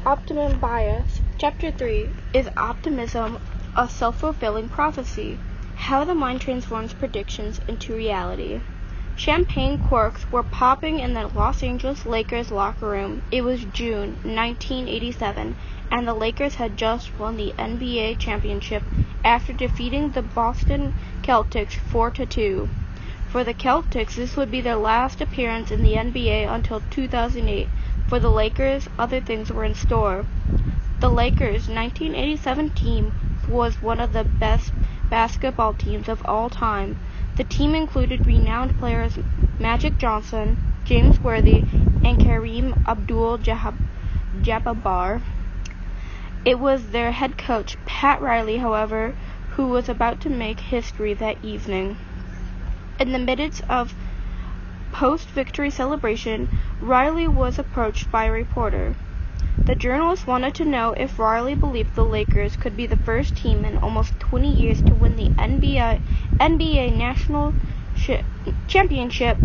Optimism Bias. Chapter 3 is Optimism a self-fulfilling prophecy? How the mind transforms predictions into reality. Champagne corks were popping in the Los Angeles Lakers locker room. It was June 1987, and the Lakers had just won the NBA championship after defeating the Boston Celtics 4-2. For the Celtics, this would be their last appearance in the NBA until 2008. For the Lakers, other things were in store. The Lakers' 1987 team was one of the best basketball teams of all time. The team included renowned players Magic Johnson, James Worthy, and Kareem Abdul-Jabbar. It was their head coach, Pat Riley, however, who was about to make history that evening. In the midst of post-victory celebration, Riley was approached by a reporter. The journalist wanted to know if Riley believed the Lakers could be the first team in almost 20 years to win the NBA National Championship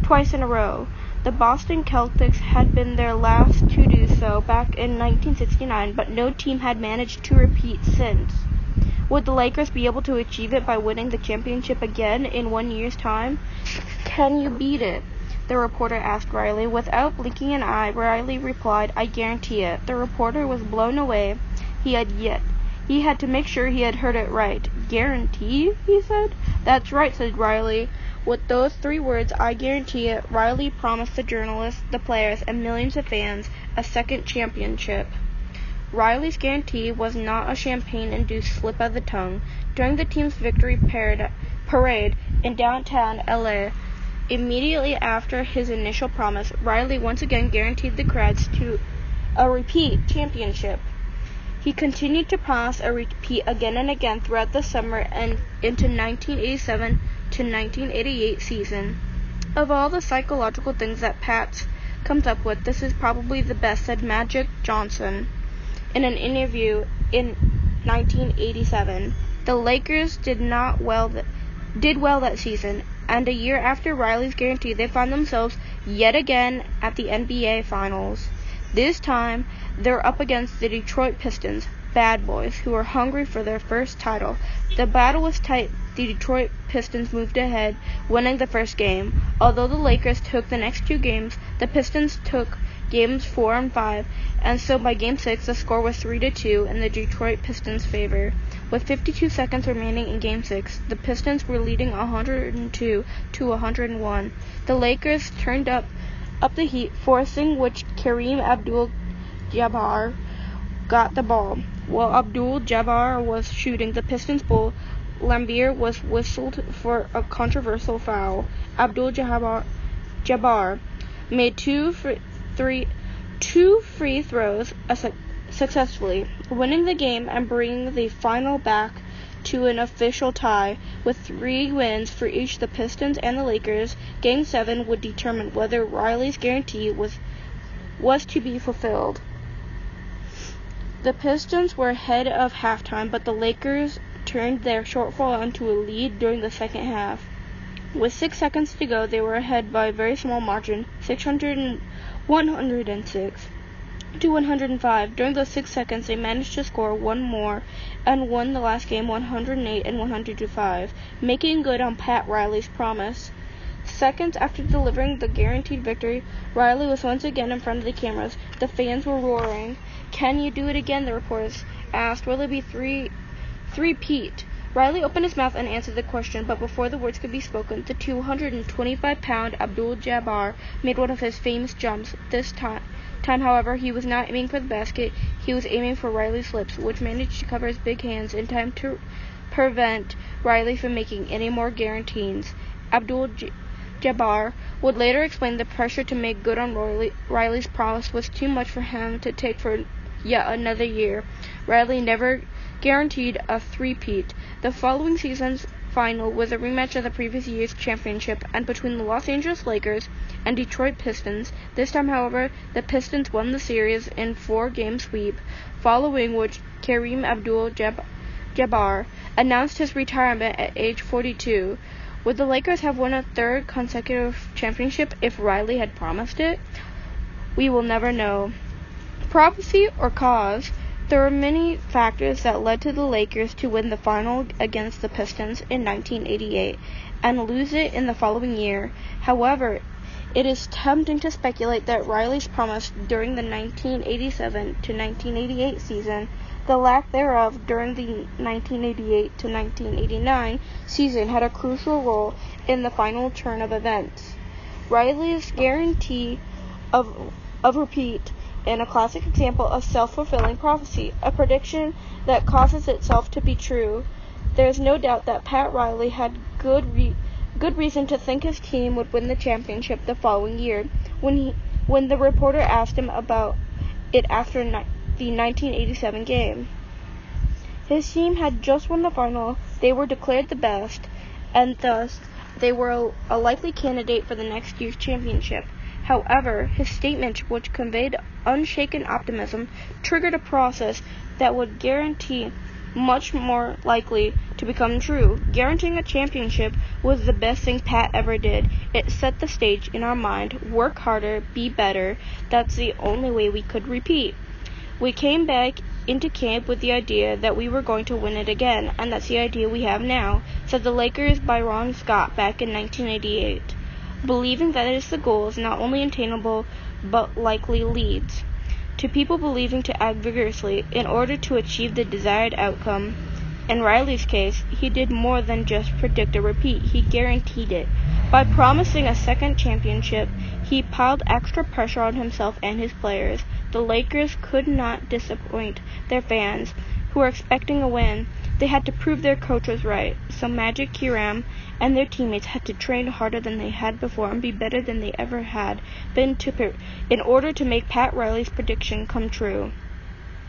twice in a row. The Boston Celtics had been their last to do so back in 1969, but no team had managed to repeat since. Would the Lakers be able to achieve it by winning the championship again in 1 year's time? Can you beat it? The reporter asked Riley. Without blinking an eye, Riley replied, "I guarantee it." The reporter was blown away. He had to make sure he had heard it right. "Guarantee?" he said. "That's right," said Riley. With those 3 words, "I guarantee it," Riley promised the journalists, the players, and millions of fans a second championship. Riley's guarantee was not a champagne-induced slip of the tongue. During the team's victory parade in downtown LA, immediately after his initial promise, Riley once again guaranteed the crowds to a repeat championship. He continued to promise a repeat again and again throughout the summer and into 1987 to 1988 season. Of all the psychological things that Pat comes up with, this is probably the best, said Magic Johnson in an interview in 1987. The Lakers did well that season, and a year after Riley's guarantee, they found themselves yet again at the NBA Finals. This time, they're up against the Detroit Pistons, bad boys, who were hungry for their first title. The battle was tight. The Detroit Pistons moved ahead, winning the first game. Although the Lakers took the next 2 games, the Pistons took games 4 and 5, and so by Game 6, the score was 3-2 in the Detroit Pistons' favor. With 52 seconds remaining in Game 6, the Pistons were leading 102-101. The Lakers turned up the heat, forcing which Kareem Abdul-Jabbar got the ball. While Abdul-Jabbar was shooting, the Pistons' bull Lambier was whistled for a controversial foul. Abdul-Jabbar made two free throws successfully, winning the game and bringing the final back to an official tie. With 3 wins for each the Pistons and the Lakers, Game 7 would determine whether Riley's guarantee was to be fulfilled. The Pistons were ahead of halftime, but the Lakers turned their shortfall into a lead during the second half. With 6 seconds to go, they were ahead by a very small margin, 106 to 105. During those 6 seconds, they managed to score 1 more and won the last game 108 and 105, making good on Pat Riley's promise. Seconds after delivering the guaranteed victory, Riley was once again in front of the cameras. The fans were roaring. "Can you do it again?" the reporters asked. "Will it be three-peat?" Riley opened his mouth and answered the question, but before the words could be spoken, the 225-pound Abdul-Jabbar made one of his famous jumps. This time, however, he was not aiming for the basket. He was aiming for Riley's lips, which managed to cover his big hands in time to prevent Riley from making any more guarantees. Abdul-Jabbar would later explain the pressure to make good on Riley's promise was too much for him to take for yet another year. Riley never guaranteed a three-peat. The following season's final was a rematch of the previous year's championship and between the Los Angeles Lakers and Detroit Pistons. This time, however, the Pistons won the series in 4-game sweep, following which Kareem Abdul-Jabbar announced his retirement at age 42. Would the Lakers have won a 3rd consecutive championship if Riley had promised it? We will never know. Prophecy or cause. There are many factors that led to the Lakers to win the final against the Pistons in 1988 and lose it in the following year. However, it is tempting to speculate that Riley's promise during the 1987 to 1988 season, the lack thereof during the 1988 to 1989 season, had a crucial role in the final turn of events. Riley's guarantee of repeat in a classic example of self-fulfilling prophecy, a prediction that causes itself to be true. There is no doubt that Pat Riley had good reason to think his team would win the championship the following year. When the reporter asked him about it after the 1987 game, his team had just won the final. They were declared the best, and thus they were a likely candidate for the next year's championship. However, his statement, which conveyed unshaken optimism, triggered a process that would guarantee much more likely to become true. Guaranteeing a championship was the best thing Pat ever did. It set the stage in our mind. Work harder, be better. That's the only way we could repeat. We came back into camp with the idea that we were going to win it again, and that's the idea we have now, said the Lakers by Ron Scott back in 1988. Believing that is the goal is not only attainable, but likely leads to people believing to act vigorously in order to achieve the desired outcome. In Riley's case, he did more than just predict a repeat, he guaranteed it. By promising a second championship, he piled extra pressure on himself and his players. The Lakers could not disappoint their fans, who were expecting a win. They had to prove their coach was right, so Magic Hiram and their teammates had to train harder than they had before and be better than they ever had been in order to make Pat Riley's prediction come true.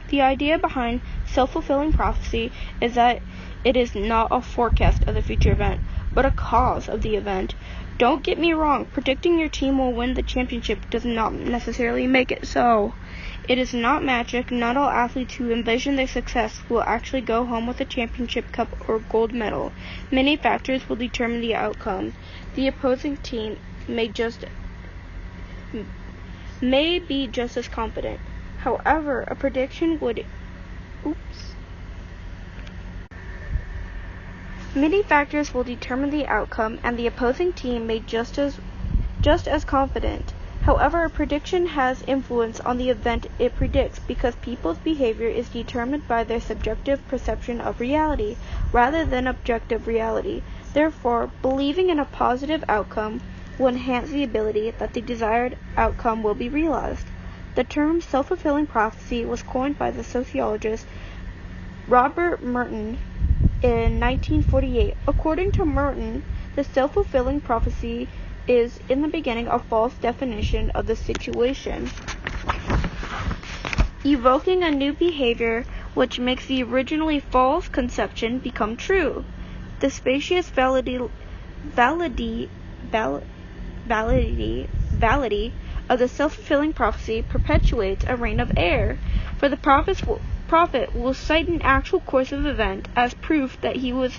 The idea behind self-fulfilling prophecy is that it is not a forecast of the future event, but a cause of the event. Don't get me wrong, predicting your team will win the championship does not necessarily make it so. It is not magic. Not all athletes who envision their success will actually go home with a championship cup or gold medal. Many factors will determine the outcome. The opposing team may be just as confident. However, a prediction would Many factors will determine the outcome, and the opposing team may just as confident. However, a prediction has influence on the event it predicts because people's behavior is determined by their subjective perception of reality rather than objective reality. Therefore, believing in a positive outcome will enhance the ability that the desired outcome will be realized. The term self-fulfilling prophecy was coined by the sociologist Robert Merton in 1948. According to Merton, the self-fulfilling prophecy is in the beginning a false definition of the situation, evoking a new behavior which makes the originally false conception become true. The spacious validity of the self-fulfilling prophecy perpetuates a reign of error, for the prophet will cite an actual course of event as proof that he was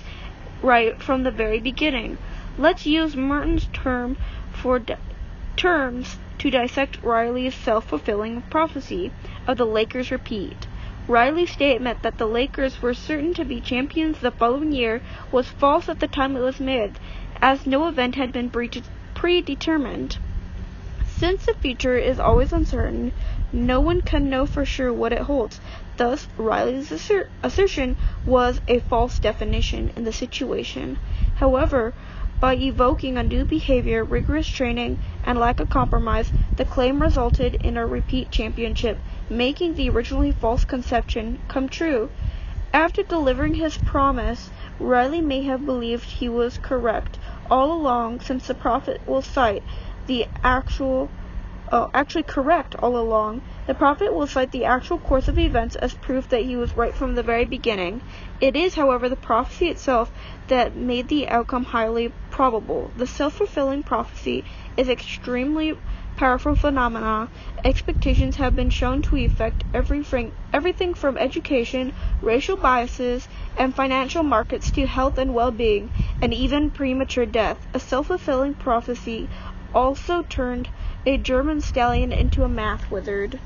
right from the very beginning. Let's use Merton's terms to dissect Riley's self-fulfilling prophecy of the Lakers repeat. Riley's statement that the Lakers were certain to be champions the following year was false at the time it was made, as no event had been predetermined. Since the future is always uncertain, no one can know for sure what it holds. Thus, Riley's assertion was a false definition in the situation. However, by evoking a new behavior, rigorous training, and lack of compromise, the claim resulted in a repeat championship, making the originally false conception come true. After delivering his promise, Riley may have believed he was correct all along, since the prophet will cite the actual course of events as proof that he was right from the very beginning. It is, however, the prophecy itself that made the outcome highly probable. The self-fulfilling prophecy is extremely powerful phenomena. Expectations have been shown to affect everything from education, racial biases, and financial markets to health and well-being, and even premature death. A self-fulfilling prophecy also turned a German stallion into a math wizard.